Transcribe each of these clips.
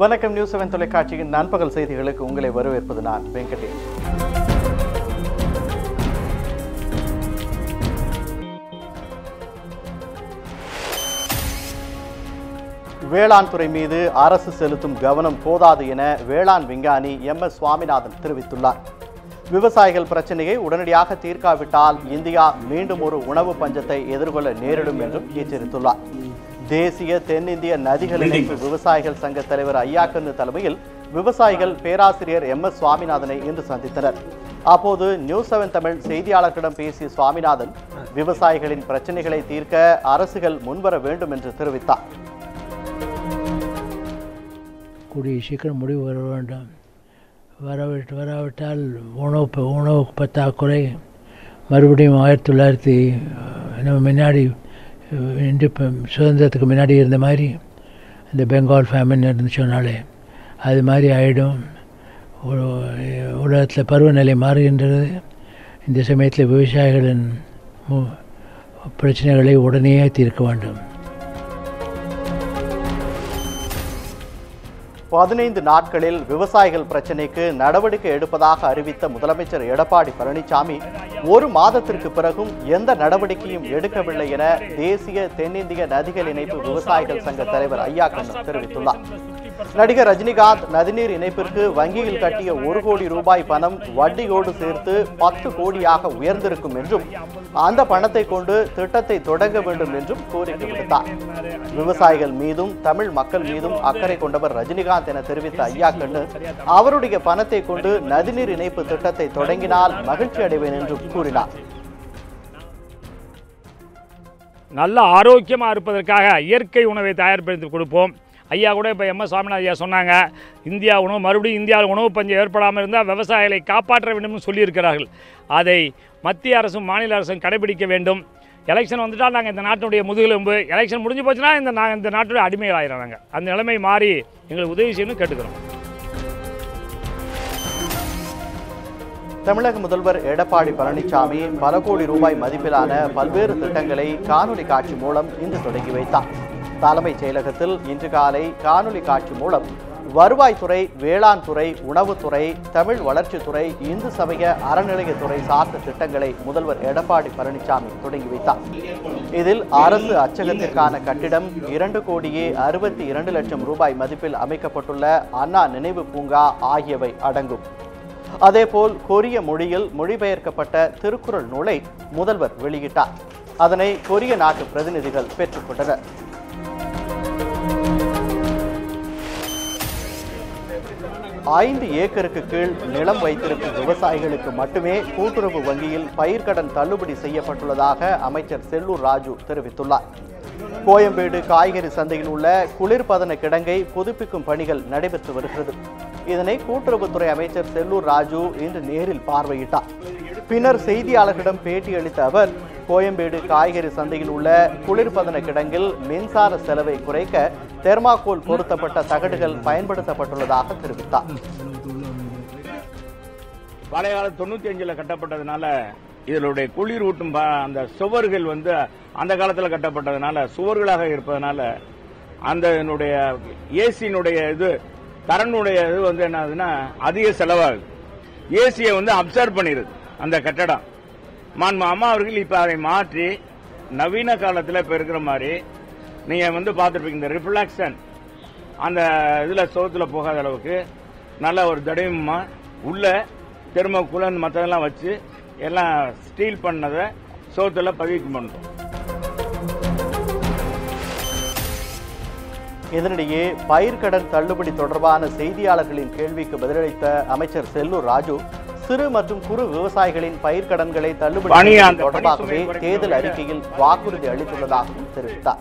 வணக்கம் நியூஸ் 7 தொலைக்காட்சியின் நண்பகல் செய்திகளுக்கு உங்களை வரவேற்பது நான் வெங்கடேஷ். வேளாண் துறை மீது அரசு செலுத்தும் கவனம் போதாது என வேளாண் விஞ்ஞானி MS சுவாமிநாதன் தெரிவித்துள்ளார். விவசாயிகள் பிரச்சனையை உடனடியாக தீர்க்காவிட்டால் இந்தியா மீண்டும் ஒரு உணவு பஞ்சத்தை எதிர்கொள்ள நேரிடும் என்றும் எச்சரித்துள்ளார். தேசிய தென்னிந்திய நதிகள் இணைப்பு விவசாயிகள் சங்க தலைவர் ஐயாக்கண்ணு தலைமையில் விவசாயிகள் பேராசிரியர் MS சுவாமிநாதனை இன்று சந்தித்தனர். அப்போது நியூஸ் 7 தமிழ் செய்தியாளர்களிடம் பேசிய சுவாமிநாதன் விவசாயிகளின் பிரச்சனைகளை தீர்க்க அரசுகள் முன்வர வேண்டும் என்று தெரிவித்தார். கூடிய சீக்கிரம் முடிவு வர வேண்டும். வராவிட்டால் உணவு பற்றாக்குறை மறுபடியும் 1900 முன்னாடி சுதந்திரத்துக்கு முன்னாடி இருந்த மாதிரி இந்த பெங்கால் ஃபேமின் இருந்துச்சுனாலே அது மாதிரி ஆகிடும். உலகத்தில் பருவநிலை மாறுகின்றது. இந்த சமயத்தில் விவசாயிகளின் பிரச்சனைகளை உடனே தீர்க்க வேண்டும். 15 நாட்களில் விவசாயிகள் பிரச்சினைக்கு நடவடிக்கை எடுப்பதாக அறிவித்த முதலமைச்சர் எடப்பாடி பழனிசாமி ஒரு மாதத்திற்கு பிறகும் எந்த நடவடிக்கையும் எடுக்கவில்லை என தேசிய தென்னிந்திய நதிகள் இணைப்பு விவசாயிகள் சங்க தலைவர் ஐயாக்கண்ணு தெரிவித்துள்ளார். நடிகர் ரஜினிகாந்த் நதிநீர் இணைப்பிற்கு வங்கியில் கட்டிய 1 கோடி ரூபாய் பணம் வட்டியோடு சேர்த்து 10 கோடியாக உயர்ந்திருக்கும் என்றும் அந்த பணத்தை கொண்டு திட்டத்தை தொடங்க வேண்டும் என்றும் கோரிக்கை விடுத்தார். விவசாயிகள் மீதும் தமிழ் மக்கள் மீதும் அக்கறை கொண்டவர் ரஜினிகாந்த் என தெரிவித்த ஐயாக்கண்ணு அவருடைய பணத்தை கொண்டு நதிநீர் இணைப்பு திட்டத்தை தொடங்கினால் மகிழ்ச்சி அடைவேன் என்றும் கூறினார். நல்ல ஆரோக்கியமாக இருப்பதற்காக இயற்கை உணவை தயார்படுத்தி கொடுப்போம். ஐயா கூட இப்போ MS சுவாமிநாதன் ஐயா சொன்னாங்க, இந்தியா உணவு மறுபடியும் இந்தியாவில் உணவு பஞ்சம் ஏற்படாமல் இருந்தால் விவசாயிகளை காப்பாற்ற வேண்டும் சொல்லியிருக்கிறார்கள். அதை மத்திய அரசும் மாநில அரசும் கடைபிடிக்க வேண்டும். எலெக்ஷன் வந்துட்டால் நாங்கள் இந்த நாட்டுடைய முதுகெலும்பு, எலெக்ஷன் முடிஞ்சு போச்சுன்னா நாங்கள் இந்த நாட்டுடைய அடிமைகள் ஆகிறாங்க. அந்த நிலைமை மாறி எங்களுக்கு உதவி செய்யணும்னு கேட்டுக்கிறோம். தமிழக முதல்வர் எடப்பாடி பழனிசாமி பல கோடி ரூபாய் மதிப்பிலான பல்வேறு திட்டங்களை காணொலி காட்சி மூலம் இன்று தொடங்கி வைத்தார். தலைமைச் செயலகத்தில் இன்று காலை காணொலி காட்சி மூலம் வருவாய்த்துறை, வேளாண் துறை, உணவுத்துறை, தமிழ் வளர்ச்சித்துறை, இந்து சமய அறநிலையத்துறை சார்ந்த திட்டங்களை முதல்வர் எடப்பாடி பழனிசாமி தொடங்கி வைத்தார். இதில் அரசு அச்சகத்திற்கான கட்டிடம், 2,62 லட்சம் ரூபாய் மதிப்பில் அமைக்கப்பட்டுள்ள அண்ணா நினைவு பூங்கா ஆகியவை அடங்கும். அதேபோல் கொரிய மொழியில் மொழிபெயர்க்கப்பட்ட திருக்குறள் நூலை முதல்வர் வெளியிட்டார். அதனை கொரிய நாட்டு பிரதிநிதிகள் பெற்றுக்கொண்டனர். ஐந்து ஏக்கருக்கு கீழ் நிலம் வைத்திருக்கும் விவசாயிகளுக்கு மட்டுமே கூட்டுறவு வங்கியில் பயிர்க்கடன் தள்ளுபடி செய்யப்பட்டுள்ளதாக அமைச்சர் செல்லூர் ராஜு தெரிவித்துள்ளார். கோயம்பேடு காய்கறி சந்தையில் உள்ள குளிர்பதன கிடங்கை புதுப்பிக்கும் பணிகள் நடைபெற்று வருகிறது. இதனை கூட்டுறவுத்துறை அமைச்சர் செல்லூர் ராஜு இன்று நேரில் பார்வையிட்டார். பின்னர் செய்தியாளர்களிடம் பேட்டியளித்த அவர் கோயம்பேடு காய்கறி சந்தையில் உள்ள குளிர்பதன கிடங்கில் மின்சார செலவை குறைக்க தெர்மாகோல் பொருத்தப்பட்ட தகடுகள் பயன்படுத்தப்பட்டுள்ளதாக தெரிவித்தார். பழைய காலம் 95 கட்டப்பட்டதுனால இதனுடைய குளிர் ஊட்டும் அந்த சுவர்கள் அந்த காலத்தில் கட்டப்பட்டதுனால சுவர்களாக இருப்பதனால அந்த ஏசியினுடைய கரண்டுடைய என்னதுன்னா அதிக செலவாகுது. ஏசியை அப்சர்வ் பண்ணிடுது அந்த கட்டடம். அம்மா அவர்கள் இப்ப அதை மாற்றி நவீன காலத்தில் இப்ப இருக்கிற மாதிரி நீங்க பார்த்துருப்பீங்க, இந்த ரிஃப்ளெக்ஷன் அந்த சோத்துல போகாத அளவுக்கு நல்ல ஒரு தடயமா உள்ள தெர்மோகூல் மற்றதெல்லாம் வச்சு எல்லாம் ஸ்டீல் பண்ணதை சோத்துல பதிவு பண்றோம். இதனிடையே பயிர்க்கடன் தள்ளுபடி தொடர்பான செய்தியாளர்களின் கேள்விக்கு பதிலளித்த அமைச்சர் செல்லூர் ராஜு சிறு மற்றும் குறு விவசாயிகளின் பயிர்க்கடன்களை தள்ளுபடி தொடர்பாகவே தேர்தல் அறிக்கையில் வாக்குறுதி அளித்துள்ளதாகவும் தெரிவித்தார்.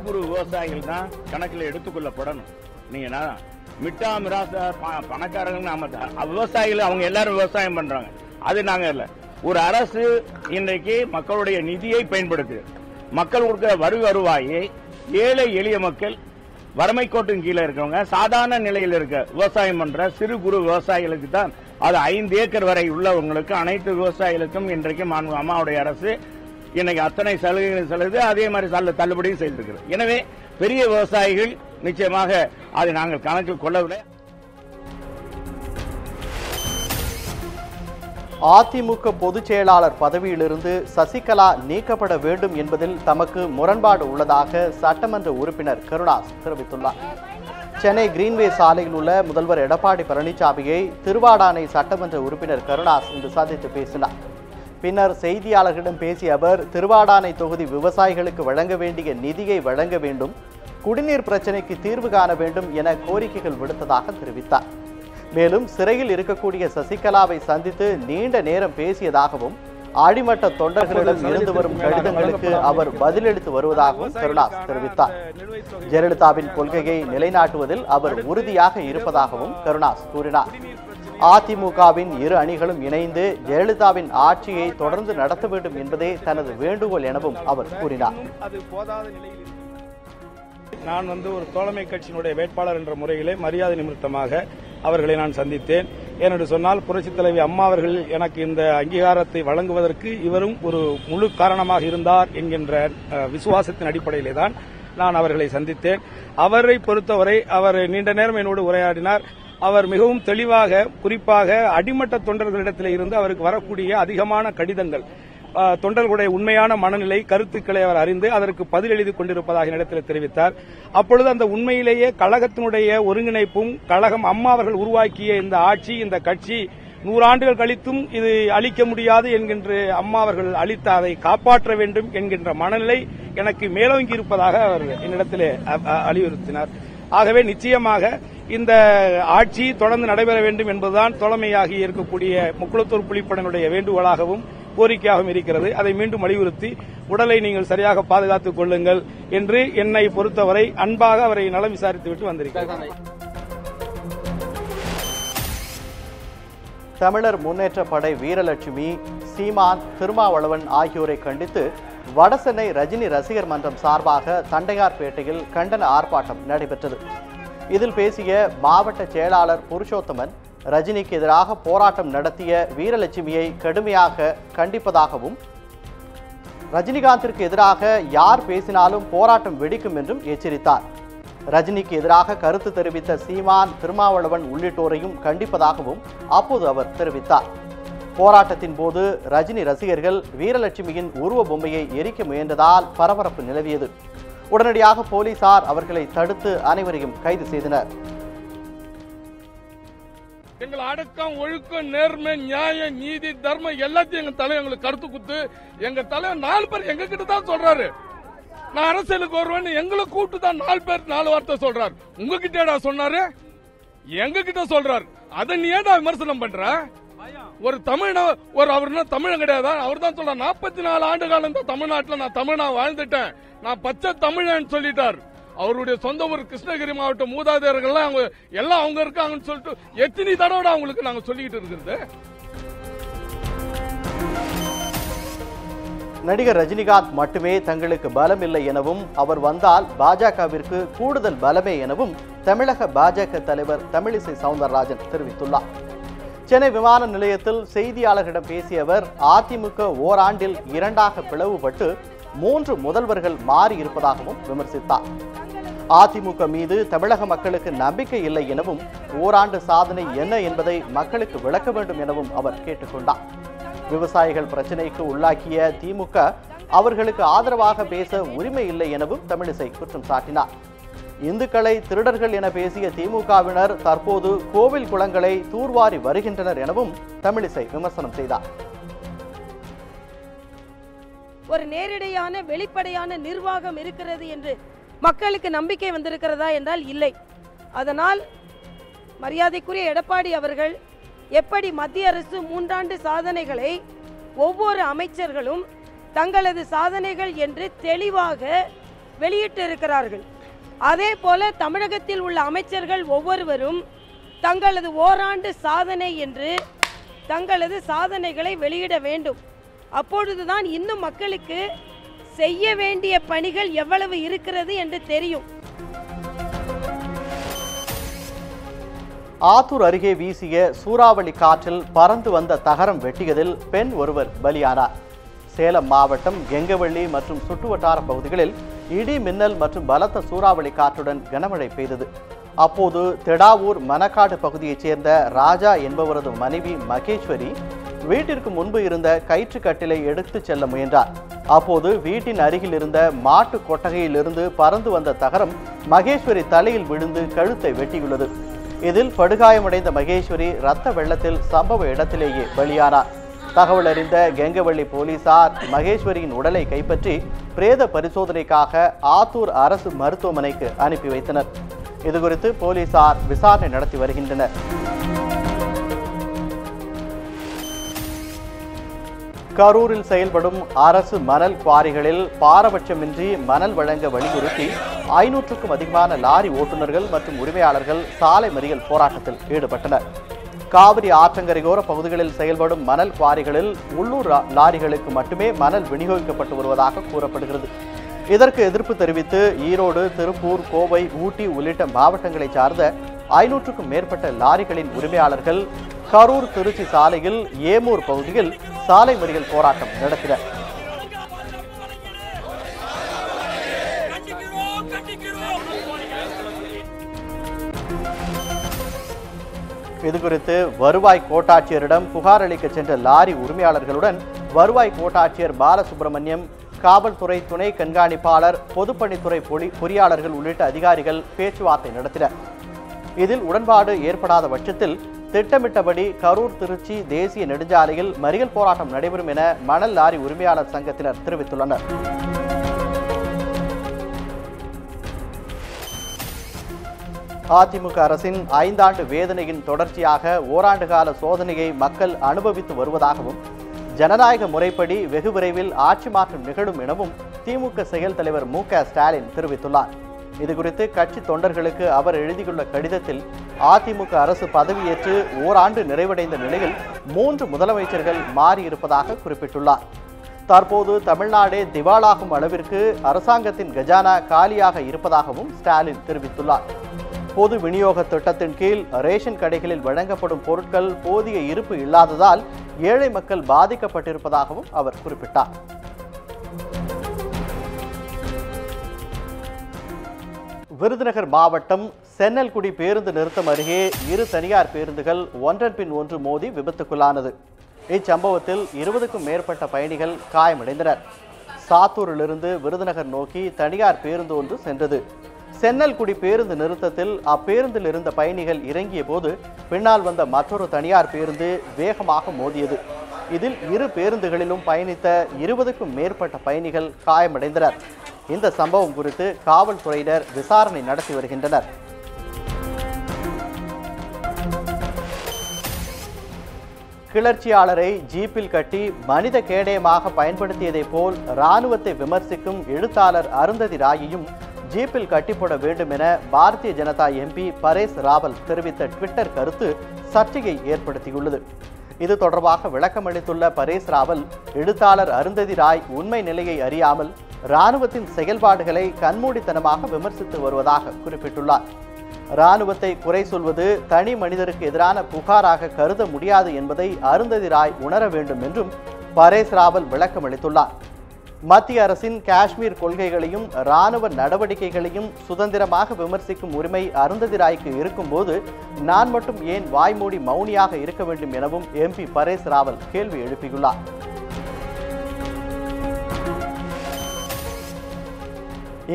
குறு விவசாயிகள் தான் கணக்கில் எடுத்துக்கொள்ளப்படணும். நீங்க மிட்டா மிராச பணக்காரங்க விவசாயிகள் அவங்க எல்லாரும் விவசாயம் பண்றாங்க. அது நாங்க இல்ல. ஒரு அரசு இன்றைக்கு மக்களுடைய நிதியை பயன்படுத்து மக்கள் கொடுக்கிற வருவாயை ஏழை எளிய மக்கள் வறுமை கோட்டின் கீழே இருக்கவங்க சாதாரண நிலையில் இருக்க விவசாயம் பண்ற சிறு குறு விவசாயிகளுக்கு தான் அது 5 ஏக்கர் வரை உள்ளவங்களுக்கு அனைத்து விவசாயிகளுக்கும் இன்றைக்கு அம்மாவுடைய அரசு இன்னைக்கு அத்தனை சலுகைகளும் செலுது. அதே மாதிரி தள்ளுபடியும் செய்திருக்கிறது. எனவே பெரிய விவசாயிகள் நிச்சயமாக அதை நாங்கள் கணக்கில் கொள்ளவில்லை. அதிமுக பொதுச் செயலாளர் பதவியிலிருந்து சசிகலா நீக்கப்பட வேண்டும் என்பதில் தமக்கு முரண்பாடு உள்ளதாக சட்டமன்ற உறுப்பினர் கருணாஸ் தெரிவித்துள்ளார். சென்னை கிரீன்வே சாலையில் உள்ள முதல்வர் எடப்பாடி பழனிசாமியை திருவாடானை சட்டமன்ற உறுப்பினர் கருணாஸ் இன்று சந்தித்து பேசினார். பின்னர் செய்தியாளர்களிடம் பேசிய அவர், திருவாடானை தொகுதி விவசாயிகளுக்கு வழங்க வேண்டிய நிதியை வழங்க வேண்டும், குடிநீர் பிரச்சினைக்கு தீர்வு காண வேண்டும் என கோரிக்கைகள் விடுத்ததாக தெரிவித்தார். மேலும் சிறையில் இருக்கக்கூடிய சசிகலாவை சந்தித்து நீண்ட நேரம் பேசியதாகவும், அடிமட்ட தொண்டர்களிடம் இருந்து வரும் கடிதங்களுக்கு அவர் பதிலளித்து வருவதாகவும் கருணாஸ் தெரிவித்தார். ஜெயலலிதாவின் கொள்கையை நிலைநாட்டுவதில் அவர் உறுதியாக இருப்பதாகவும் கருணாஸ் கூறினார். அதிமுகவின் இரு அணிகளும் இணைந்து ஜெயலலிதாவின் ஆட்சியை தொடர்ந்து நடத்த வேண்டும் என்பதே தனது வேண்டுகோள் எனவும் அவர் கூறினார். நான் ஒரு தோழமை கட்சியினுடைய வேட்பாளர் என்ற முறையிலே மரியாதை நிமித்தமாக அவர்களை நான் சந்தித்தேன். ஏனென்று சொன்னால் புரட்சித் தலைவி அம்மா அவர்கள் எனக்கு இந்த அங்கீகாரத்தை வழங்குவதற்கு இவரும் ஒரு முழு காரணமாக இருந்தார் என்கின்ற விசுவாசத்தின் அடிப்படையிலே தான் நான் அவர்களை சந்தித்தேன். அவரை பொறுத்தவரை அவர் நீண்ட நேரம் என்னோடு உரையாடினார். அவர் மிகவும் தெளிவாக, குறிப்பாக அடிமட்ட தொண்டர்களிடத்தில் இருந்து அவருக்கு வரக்கூடிய அதிகமான கடிதங்கள், தொண்டர்களுடைய உண்மையான மனநிலை, கருத்துக்களை அவர் அறிந்து அதற்கு பதில் எழுதி கொண்டிருப்பதாக என்னிடத்தில் தெரிவித்தார். அப்பொழுது அந்த உண்மையிலேயே கழகத்தினுடைய ஒருங்கிணைப்பும், கழகம் அம்மா அவர்கள் உருவாக்கிய இந்த ஆட்சி, இந்த கட்சி 100 ஆண்டுகள் கழித்தும் இது அளிக்க முடியாது என்கின்ற அம்மா அவர்கள் அளித்த அதை காப்பாற்ற வேண்டும் என்கின்ற மனநிலை எனக்கு மேலோங்கி இருப்பதாக அவர் என்னிடத்திலே வலியுறுத்தினார். ஆகவே நிச்சயமாக இந்த ஆட்சி தொடர்ந்து நடைபெற வேண்டும் என்பதுதான் தோழமையாகி இருக்கக்கூடிய முக்குளத்தூர் புலிப்படையினுடைய வேண்டுகோளாகவும் கோரிக்கையாகவும் இருக்கிறது. அதை மீண்டும் வலியுறுத்தி உடலை நீங்கள் சரியாக பாதுகாத்துக் கொள்ளுங்கள் என்று என்னை பொறுத்தவரை அன்பாக அவரை நலம் விசாரித்துவிட்டு வந்திருக்கிறார். தமிழர் முன்னேற்ற படை வீரலட்சுமி, சீமான், திருமாவளவன் ஆகியோரை கண்டித்து வடசென்னை ரஜினி ரசிகர் மன்றம் சார்பாக தண்டையார்பேட்டையில் கண்டன ஆர்ப்பாட்டம் நடைபெற்றது. இதில் பேசிய மாவட்ட செயலாளர் புருஷோத்தமன், ரஜினிக்கு எதிராக போராட்டம் நடத்திய வீரலட்சுமியை கடுமையாக கண்டிப்பதாகவும், ரஜினிகாந்திற்கு எதிராக யார் பேசினாலும் போராட்டம் வெடிக்கும் என்றும் எச்சரித்தார். ரஜினிக்கு எதிராக கருத்து தெரிவித்த சீமான், திருமாவளவன் உள்ளிட்டோரையும் கண்டிப்பதாகவும் அப்போது அவர் தெரிவித்தார். போராட்டத்தின் போது ரஜினி ரசிகர்கள் வீரலட்சுமியின் உருவ பொம்மையை எரிக்க முயன்றதால் பரபரப்பு நிலவியது. உடனடியாக போலீசார் அவர்களை தடுத்து அனைவரையும் கைது செய்தனர். எங்களை அடக்கம், ஒழுக்கம், நேர்மை, நியாயம், நீதி, தர்மம் எல்லாத்தையும் எங்க தலைவர் எங்களுக்கு கருத்து குத்து. எங்க தலைவர் 4 பேர் எங்க கிட்ட தான் சொல்றாரு, நான் அரசியலுக்கு வருவேன் எங்களை கூட்டு தான் 4 பேர் 4 வார்த்தை சொல்றாரு. உங்ககிட்ட சொன்னாரு, எங்க கிட்ட சொல்றாரு. அதை நீ ஏடா விமர்சனம் பண்ற? ஒரு அவர் தமிழன் கிடையாதா? அவர் தான் சொல்றாரு, 44 ஆண்டு காலம் தான் தமிழ்நாட்டில் நான் தமிழனா வாழ்ந்துட்டேன், நான் பச்சை தமிழன் சொல்லிட்டார். அவருடைய சொந்த ஊர் கிருஷ்ணகிரி மாவட்டம் மூதாதையர்கள் எல்லாம் அவங்க இருக்காங்கன்னு சொல்லிட்டு எத்தனை தடவை அவங்களுக்கு நாங்க சொல்லிக்கிட்டு இருக்கிறது. நடிகர் ரஜினிகாந்த் மட்டுமே தங்களுக்கு பலம் இல்லை எனவும், அவர் வந்தால் பாஜகவிற்கு கூடுதல் பலமே எனவும் தமிழக பாஜக தலைவர் தமிழிசை சவுந்தரராஜன் தெரிவித்துள்ளார். சென்னை விமான நிலையத்தில் செய்தியாளர்களிடம் பேசிய அவர், அதிமுக ஓராண்டில் 2ஆக பிளவுபட்டு 3 முதல்வர்கள் மாறி இருப்பதாகவும் விமர்சித்தார். அதிமுக மீது தமிழக மக்களுக்கு நம்பிக்கை இல்லை எனவும், ஓராண்டு சாதனை என்ன என்பதை மக்களுக்கு விளக்க வேண்டும் எனவும் அவர் கேட்டுக்கொண்டார். விவசாயிகள் பிரச்சினைக்கு உள்ளாக்கிய திமுக அவர்களுக்கு ஆதரவாக பேச உரிமை இல்லை எனவும் தமிழிசை குற்றம் சாட்டினார். இந்துக்களை திருடர்கள் என பேசிய திமுகவினர் தற்போது கோவில் குளங்களை தூர்வாரி வருகின்றனர் எனவும் தமிழிசை விமர்சனம் செய்தார். ஒரு நேரடியான வெளிப்படையான நிர்வாகம் இருக்கிறது என்று மக்களுக்கு நம்பிக்கை வந்திருக்கிறதா என்றால் இல்லை. அதனால் மரியாதைக்குரிய எடப்பாடி அவர்கள் எப்படி மத்திய அரசு 3 ஆண்டு சாதனைகளை ஒவ்வொரு அமைச்சர்களும் தங்களது சாதனைகள் என்று தெளிவாக வெளியிட்டிருக்கிறார்கள், அதே போல தமிழகத்தில் உள்ள அமைச்சர்கள் ஒவ்வொருவரும் தங்களது ஓராண்டு சாதனை என்று தங்களது சாதனைகளை வெளியிட வேண்டும். அப்பொழுதுதான் இன்னும் மக்களுக்கு செய்ய வேண்டிய பணிகள் எவ்வளவு இருக்கிறது என்று தெரியும். ஆத்தூர் அருகே வீசிய சூறாவளி காற்றில் பறந்து வந்த தகரம் வெட்டியதில் பெண் ஒருவர் பலியானார். சேலம் மாவட்டம் கெங்கவள்ளி மற்றும் சுற்றுவட்டார பகுதிகளில் இடி மின்னல் மற்றும் பலத்த சூறாவளி காற்றுடன் கனமழை பெய்தது. அப்போது திடாவூர் மணக்காடு பகுதியைச் சேர்ந்த ராஜா என்பவரது மனைவி மகேஸ்வரி வீட்டிற்கு முன்பு இருந்த கயிற்று கட்டிலை எடுத்துச் செல்ல முயன்றார். அப்போது வீட்டின் அருகில் இருந்த மாட்டு கொட்டகையிலிருந்து பறந்து வந்த தகரம் மகேஸ்வரி தலையில் விழுந்து கழுத்தை வெட்டியுள்ளது. இதில் படுகாயமடைந்த மகேஸ்வரி இரத்த வெள்ளத்தில் சம்பவ இடத்திலேயே பலியானார். தகவல் அறிந்த கெங்கவள்ளி போலீசார் மகேஸ்வரியின் உடலை கைப்பற்றி பிரேத பரிசோதனைக்காக ஆத்தூர் அரசு மருத்துவமனைக்கு அனுப்பி வைத்தனர். இதுகுறித்து போலீசார் விசாரணை நடத்தி வருகின்றனர். கரூரில் செயல்படும் அரசு மணல் குவாரிகளில் பாரபட்சமின்றி மணல் வழங்க வலியுறுத்தி 500க்கும் அதிகமான லாரி ஓட்டுநர்கள் மற்றும் உரிமையாளர்கள் சாலை மறியல் போராட்டத்தில் ஈடுபட்டனர். காவிரி ஆற்றங்கரையோர பகுதிகளில் செயல்படும் மணல் குவாரிகளில் உள்ளூர் லாரிகளுக்கு மட்டுமே மணல் விநியோகிக்கப்பட்டு வருவதாக கூறப்படுகிறது. இதற்கு எதிர்ப்பு தெரிவித்து ஈரோடு, திருப்பூர், கோவை, ஊட்டி உள்ளிட்ட மாவட்டங்களை சார்ந்த 500க்கும் மேற்பட்ட லாரிகளின் உரிமையாளர்கள் கரூர் திருச்சி சாலையில் ஏமூர் பகுதியில் சாலை மறியல் போராட்டம் நடத்தினர். இதுகுறித்து வருவாய் கோட்டாட்சியரிடம் புகார் அளிக்க சென்ற லாரி உரிமையாளர்களுடன் வருவாய் கோட்டாட்சியர் பாலசுப்ரமணியம், காவல்துறை துணை கண்காணிப்பாளர், பொதுப்பணித்துறை பொறியாளர்கள் உள்ளிட்ட அதிகாரிகள் பேச்சுவார்த்தை நடத்தினர். இதில் உடன்பாடு ஏற்படாத பட்சத்தில் திட்டமிட்டபடி கரூர் திருச்சி தேசிய நெடுஞ்சாலையில் மறியல் போராட்டம் நடைபெறும் என மணல் லாரி உரிமையாளர் சங்கத்தினர் தெரிவித்துள்ளனர். அதிமுக அரசின் 5 ஆண்டு வேதனையின் தொடர்ச்சியாக ஓராண்டு கால சோதனையை மக்கள் அனுபவித்து வருவதாகவும், ஜனநாயக முறைப்படி வெகு விரைவில் ஆட்சி மாற்றம் நிகழும் எனவும் திமுக செயல் தலைவர் மு.க. ஸ்டாலின் தெரிவித்துள்ளார். இதுகுறித்து கட்சி தொண்டர்களுக்கு அவர் எழுதியுள்ள கடிதத்தில் அதிமுக அரசு பதவியேற்று ஓராண்டு நிறைவடைந்த நிலையில் 3 முதலமைச்சர்கள் மாறியிருப்பதாக குறிப்பிட்டுள்ளார். தற்போது தமிழ்நாடே திவாலாகும் அளவிற்கு அரசாங்கத்தின் கஜானா காலியாக இருப்பதாகவும் ஸ்டாலின் தெரிவித்துள்ளார். பொது விநியோக திட்டத்தின் கீழ் ரேஷன் கடைகளில் வழங்கப்படும் பொருட்கள் போதிய இருப்பு இல்லாததால் ஏழை மக்கள் பாதிக்கப்பட்டிருப்பதாகவும் அவர் குறிப்பிட்டார். விருதுநகர் மாவட்டம் சென்னல்குடி பேருந்து நிறுத்தம் அருகே 2 தனியார் பேருந்துகள் ஒன்றன் பின் ஒன்று மோதி விபத்துக்குள்ளானது. இச்சம்பவத்தில் 20க்கும் மேற்பட்ட பயணிகள் காயமடைந்தனர். சாத்தூரிலிருந்து விருதுநகர் நோக்கி தனியார் பேருந்து ஒன்று சென்றது. சென்னல்குடி பேருந்து நிறுத்தத்தில் அப்பேருந்தில் இருந்த பயணிகள் இறங்கிய போது பின்னால் வந்த மற்றொரு தனியார் பேருந்து வேகமாக மோதியது. இதில் 2 பேருந்துகளிலும் பயணித்த 20க்கும் மேற்பட்ட பயணிகள் காயமடைந்தனர். இந்த சம்பவம் குறித்து காவல்துறையினர் விசாரணை நடத்தி வருகின்றனர். கிளர்ச்சியாளரை ஜீப்பில் கட்டி மனித கேடயமாக பயன்படுத்தியதை போல் இராணுவத்தை விமர்சிக்கும் எழுத்தாளர் அருந்ததி ராயையும் ஜீப்பில் கட்டிப்போட வேண்டும் என பாரதிய ஜனதா எம்பி பரேஸ் ராவல் தெரிவித்த ட்விட்டர் கருத்து சர்ச்சையை ஏற்படுத்தியுள்ளது. இது தொடர்பாக விளக்கமளித்துள்ள பரேஸ் ராவல், எழுத்தாளர் அருந்ததி ராய் உண்மை நிலையை அறியாமல் இராணுவத்தின் செயல்பாடுகளை கண்மூடித்தனமாக விமர்சித்து வருவதாக குறிப்பிட்டுள்ளார். இராணுவத்தை குறை சொல்வது தனி மனிதருக்கு எதிரான புகாராக கருத முடியாது என்பதை அருந்ததி ராய் உணர வேண்டும் என்றும் பரேஸ் ராவல் விளக்கமளித்துள்ளார். மத்திய அரசின் காஷ்மீர் கொள்கைகளையும் இராணுவ நடவடிக்கைகளையும் சுதந்திரமாக விமர்சிக்கும் உரிமை அருந்ததி ராய்க்கு இருக்கும்போது நான் மட்டும் ஏன் வாய்மூடி மௌனியாக இருக்க வேண்டும் எனவும் எம்பி பரேஸ் ராவல் கேள்வி எழுப்பியுள்ளார்.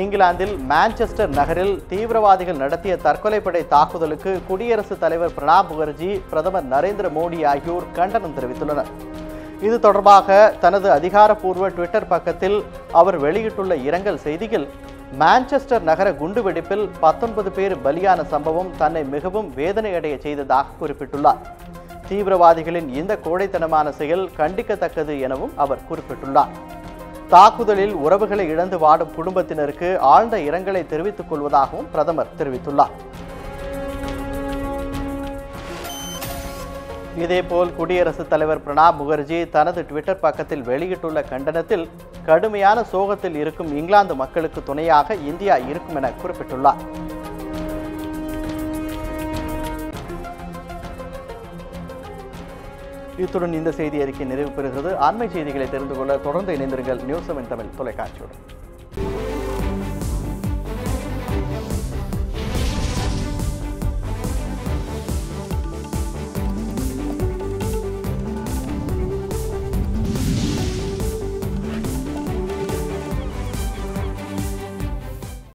இங்கிலாந்தில் மான்செஸ்டர் நகரில் தீவிரவாதிகள் நடத்திய தற்கொலைப்படை தாக்குதலுக்கு குடியரசுத் தலைவர் பிரணாப் முகர்ஜி, பிரதமர் நரேந்திர மோடி ஆகியோர் கண்டனம் தெரிவித்துள்ளனர். இது தொடர்பாக தனது அதிகாரப்பூர்வ ட்விட்டர் பக்கத்தில் அவர் வெளியிட்டுள்ள இரங்கல் செய்தியில், மான்செஸ்டர் நகர குண்டுவெடிப்பில் 19 பேர் பலியான சம்பவம் தன்னை மிகவும் வேதனையடைய செய்ததாக குறிப்பிட்டுள்ளார். தீவிரவாதிகளின் இந்த கோழைத்தனமான செயல் கண்டிக்கத்தக்கது எனவும் அவர் குறிப்பிட்டுள்ளார். தாக்குதலில் உறவுகளை இழந்து வாடும் குடும்பத்தினருக்கு ஆழ்ந்த இரங்கலை தெரிவித்துக் கொள்வதாகவும் பிரதமர் தெரிவித்துள்ளார். இதேபோல் குடியரசுத் தலைவர் பிரணாப் முகர்ஜி தனது ட்விட்டர் பக்கத்தில் வெளியிட்டுள்ள கண்டனத்தில், கடுமையான சோகத்தில் இருக்கும் இங்கிலாந்து மக்களுக்கு துணையாக இந்தியா இருக்கும் என குறிப்பிட்டுள்ளார். இத்துடன் இந்த செய்தி அறிக்கை நிறைவு பெறுகிறது. அண்மை செய்திகளை தெரிந்து கொள்ள தொடர்ந்து இணைந்திருங்கள் நியூஸ் 7 தமிழ் தொலைக்காட்சியுடன்.